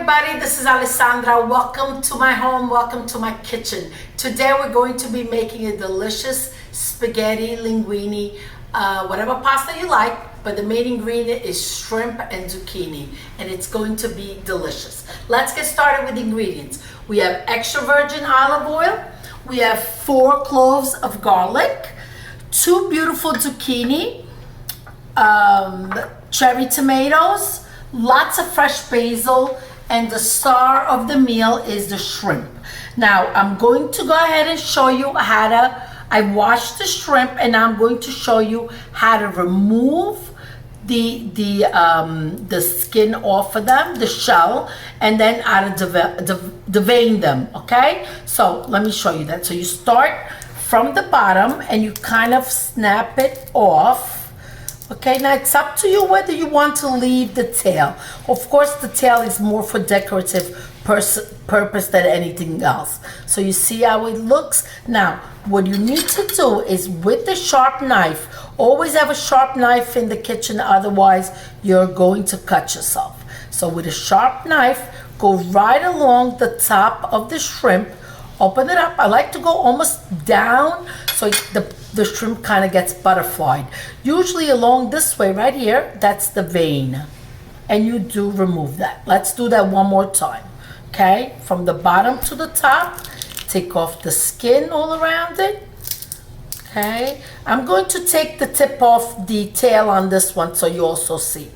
everybody, this is Alessandra. Welcome to my home, welcome to my kitchen. Today we're going to be making a delicious spaghetti linguine, whatever pasta you like, but the main ingredient is shrimp and zucchini, and it's going to be delicious. Let's get started with the ingredients. We have extra virgin olive oil, we have 4 cloves of garlic, 2 beautiful zucchini, cherry tomatoes, lots of fresh basil, and the star of the meal is the shrimp. Now I'm going to go ahead and show you how to, I washed the shrimp and I'm going to show you how to remove the skin off of them, the shell, and then how to devein them, okay? So let me show you that. So you start from the bottom and you kind of snap it off. Okay, now it's up to you whether you want to leave the tail. Of course, the tail is more for decorative purpose than anything else. So you see how it looks? Now, what you need to do is with the sharp knife, always have a sharp knife in the kitchen, otherwise you're going to cut yourself. So with a sharp knife, go right along the top of the shrimp, open it up. I like to go almost down so the shrimp kind of gets butterflied. Usually along this way right here, that's the vein. And you do remove that. Let's do that one more time. Okay, from the bottom to the top, take off the skin all around it. Okay, I'm going to take the tip off the tail on this one so you also see.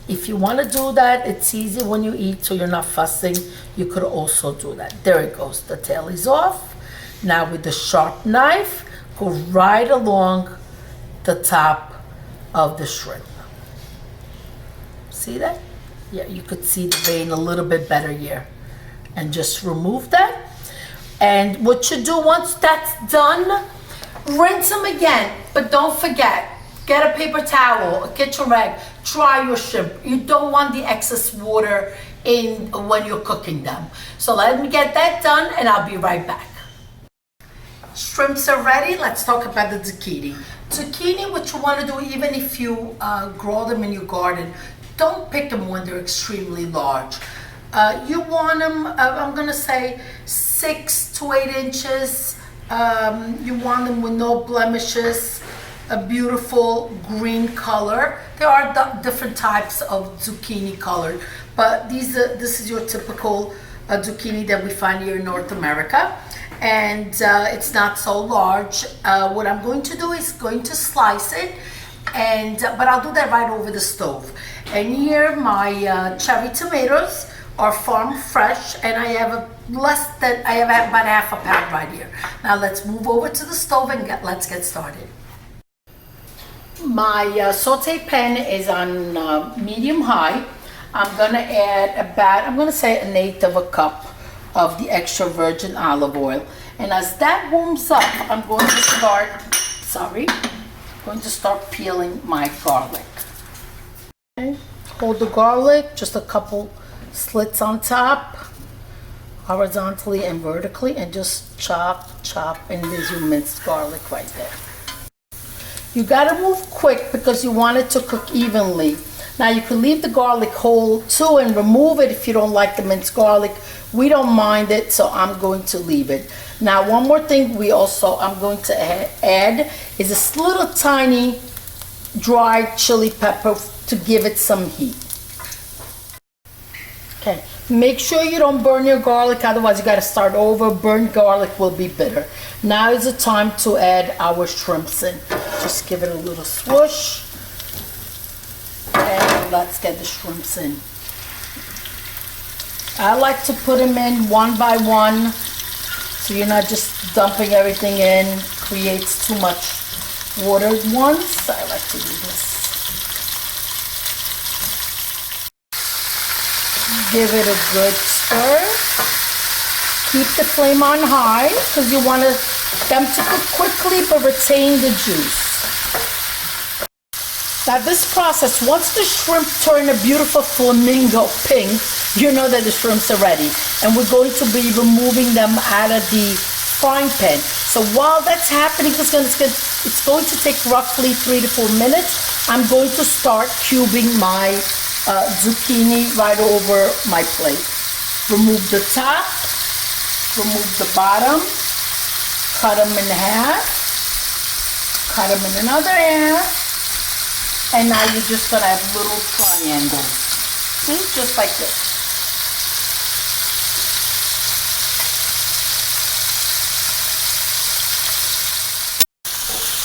If you want to do that, it's easy when you eat so you're not fussing. You could also do that. There it goes. The tail is off. Now with the sharp knife, go right along the top of the shrimp. See that? Yeah, you could see the vein a little bit better here. And just remove that. And what you do once that's done, rinse them again. But don't forget, get a paper towel, a kitchen rag, dry your shrimp. You don't want the excess water in when you're cooking them. So let me get that done and I'll be right back. Shrimps are ready. Let's talk about the zucchini. Zucchini, what you want to do, even if you grow them in your garden, don't pick them when they're extremely large. You want them, I'm going to say 6 to 8 inches. You want them with no blemishes, a beautiful green color. There are different types of zucchini color, but this is your typical zucchini that we find here in North America. And it's not so large. What I'm going to do is going to slice it, but I'll do that right over the stove. And here my cherry tomatoes are farm fresh, and I have about half a pound right here. Now let's move over to the stove and let's get started. My saute pan is on medium high. I'm gonna add about, I'm gonna say 1/8 of a cup of the extra virgin olive oil. And as that warms up, I'm going to start peeling my garlic. Okay. Hold the garlic, just a couple slits on top, horizontally and vertically, and just chop, and there's your minced garlic right there. You gotta move quick because you want it to cook evenly. Now you can leave the garlic whole too and remove it if you don't like the minced garlic. We don't mind it, so I'm going to leave it. Now one more thing I'm going to add is this little tiny dried chili pepper to give it some heat. Okay, make sure you don't burn your garlic, otherwise you got to start over. Burnt garlic will be bitter. Now is the time to add our shrimps in. Just give it a little swoosh. And let's get the shrimps in. I like to put them in one by one, so you're not just dumping everything in. Creates too much water at once. I like to do this. Give it a good stir. Keep the flame on high because you want them to cook quickly but retain the juice. Now this process, once the shrimp turn a beautiful flamingo pink, you know that the shrimps are ready. And we're going to be removing them out of the frying pan. So while that's happening, it's going to take roughly 3 to 4 minutes. I'm going to start cubing my zucchini right over my plate. Remove the top, remove the bottom, cut them in half, cut them in another half, and now you're just gonna have little triangles. See, just like this.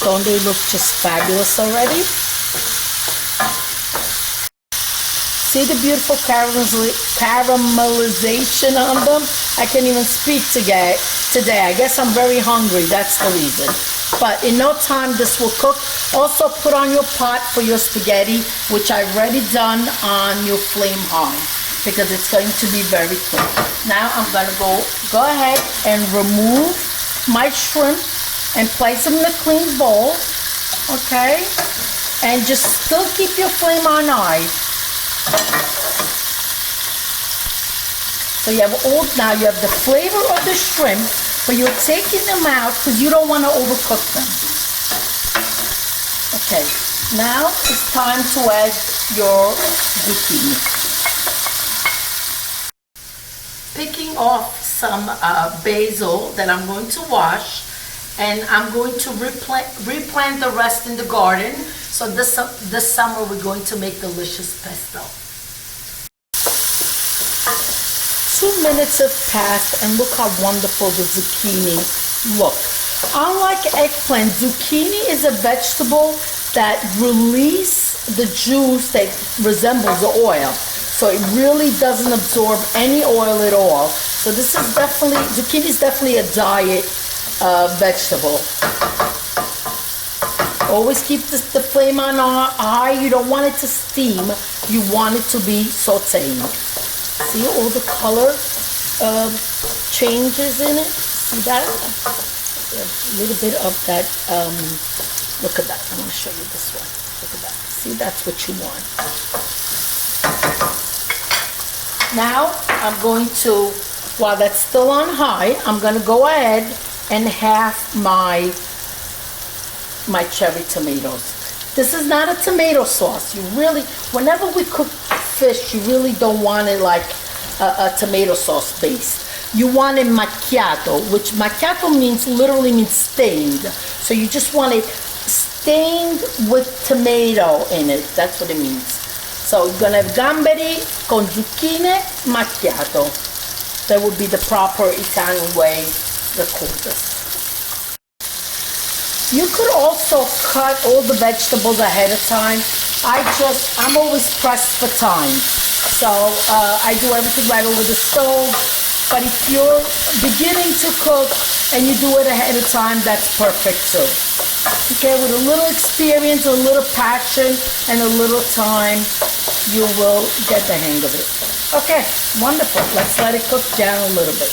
Don't they look just fabulous already? See the beautiful caramelization on them? I can't even speak today. I guess I'm very hungry, that's the reason. But in no time this will cook. Also put on your pot for your spaghetti, which I've already done on your flame high, because it's going to be very quick. Now I'm gonna go ahead and remove my shrimp and place them in a clean bowl, okay? And just still keep your flame on high. So you have now you have the flavor of the shrimp, but you're taking them out because you don't want to overcook them. Okay, now it's time to add your zucchini. Picking off some basil that I'm going to wash, and I'm going to replant the rest in the garden. So this summer we're going to make delicious pesto. 2 minutes have passed, and look how wonderful the zucchini look. Unlike eggplant, zucchini is a vegetable that releases the juice that resembles the oil. So it really doesn't absorb any oil at all. So this is definitely, zucchini is definitely a diet vegetable. Always keep the flame on high. You don't want it to steam. You want it to be sautéing. See all the color changes in it? See that? A little bit of that, look at that. I'm going to show you this one. Look at that. See, that's what you want. Now, I'm going to, while that's still on high, I'm going to go ahead and half my cherry tomatoes. This is not a tomato sauce. You really, whenever we cook fish, you really don't want it like a tomato sauce base. You want it macchiato, which macchiato literally means stained. So you just want it stained with tomato in it. That's what it means. So you're gonna have gamberi con zucchine macchiato. That would be the proper Italian way to cook this. You could also cut all the vegetables ahead of time. I'm always pressed for time. So I do everything right over the stove. But if you're beginning to cook and you do it ahead of time, that's perfect too. Okay, with a little experience, a little passion, and a little time, you will get the hang of it. Okay, wonderful. Let's let it cook down a little bit.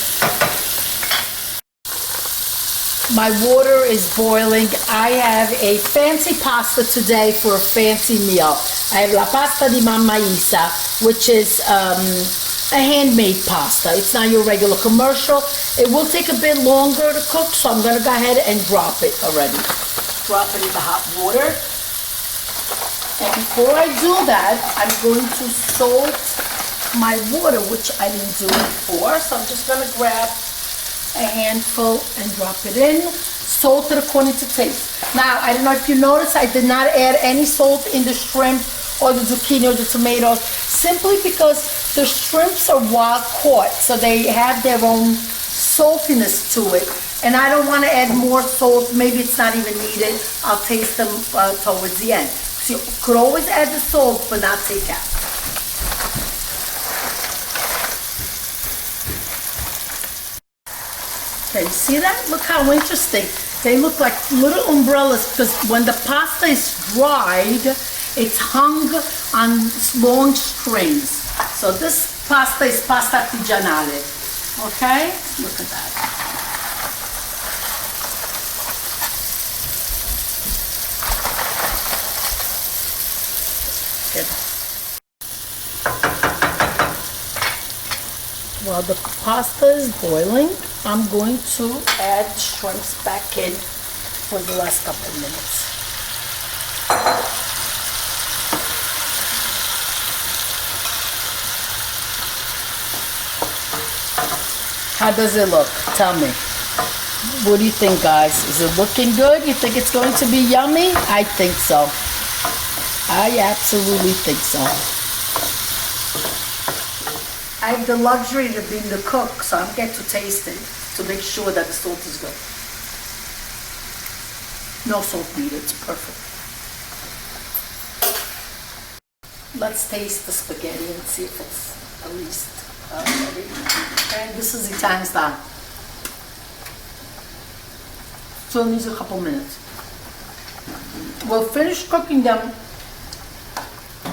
My water is boiling. I have a fancy pasta today for a fancy meal. I have la pasta di Mamma Isa, which is a handmade pasta. It's not your regular commercial. It will take a bit longer to cook, so I'm going to go ahead and drop it already. Drop it in the hot water. And before I do that, I'm going to salt my water, which I didn't do before. So I'm just going to grab a handful and drop it in. Salt it according to taste. Now, I don't know if you noticed, I did not add any salt in the shrimp or the zucchini or the tomatoes, simply because the shrimps are wild caught, so they have their own saltiness to it. And I don't want to add more salt. Maybe it's not even needed. I'll taste them towards the end. So you could always add the salt, but not take out. Okay, you see that? Look how interesting. They look like little umbrellas because when the pasta is dried, it's hung on long strings. So this pasta is pasta artigianale. Okay? Look at that. Good. While the pasta is boiling, I'm going to add shrimps back in for the last couple of minutes. How does it look? Tell me. What do you think, guys? Is it looking good? You think it's going to be yummy? I think so. I absolutely think so. I have the luxury of being the cook, so I get to taste it to make sure that the salt is good. No salt needed, it's perfect. Let's taste the spaghetti and see if it's at least ready. Okay, this is Italian style. So it needs a couple minutes. We'll finish cooking them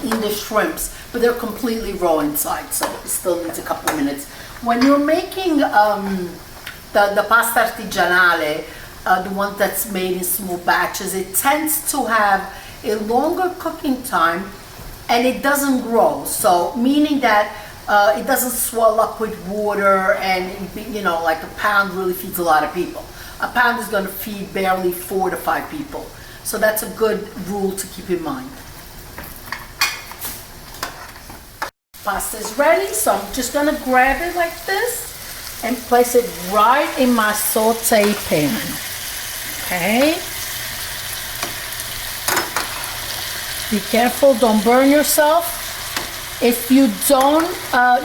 in the shrimps, but they're completely raw inside, so it still needs a couple minutes. When you're making the pasta artigianale, the one that's made in small batches, it tends to have a longer cooking time and it doesn't grow. So meaning that it doesn't swell up with water, and you know, like a pound really feeds a lot of people. A pound is going to feed barely 4 to 5 people. So that's a good rule to keep in mind. Pasta is ready, so I'm just going to grab it like this and place it right in my saute pan. Okay. Be careful, don't burn yourself. If you don't,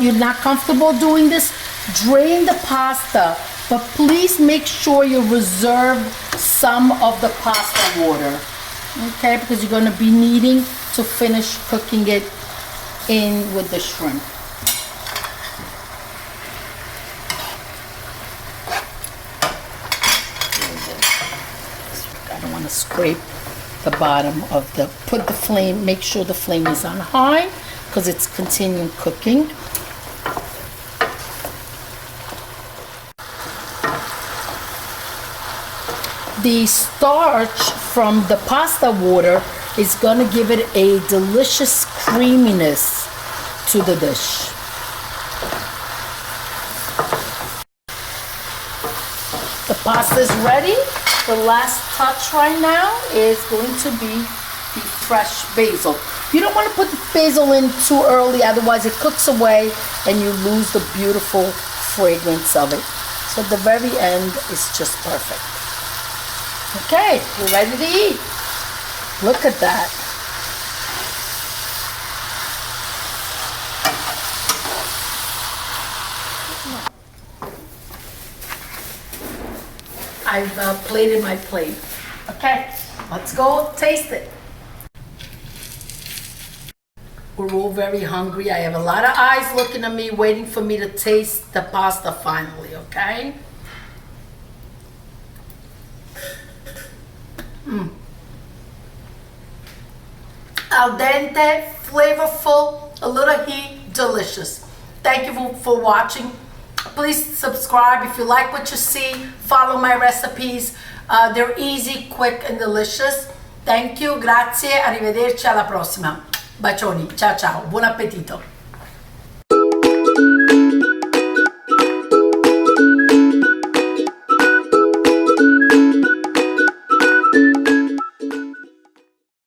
you're not comfortable doing this, drain the pasta, but please make sure you reserve some of the pasta water, okay? Because you're going to be needing to finish cooking it in with the shrimp. I don't want to scrape the bottom of the, put the flame, make sure the flame is on high because it's continuing cooking. The starch from the pasta water is going to give it a delicious creaminess to the dish. The pasta is ready. The last touch right now is going to be the fresh basil. You don't want to put the basil in too early, otherwise it cooks away and you lose the beautiful fragrance of it. So at the very end is just perfect. Okay, we're ready to eat. Look at that. I've plated my plate. Okay, let's go taste it. We're all very hungry. I have a lot of eyes looking at me, waiting for me to taste the pasta finally, okay? Al dente, flavorful, a little heat, delicious. Thank you for watching. Please subscribe if you like what you see. Follow my recipes. They're easy, quick, and delicious. Thank you, grazie, arrivederci, alla prossima. Bacioni, ciao ciao, buon appetito.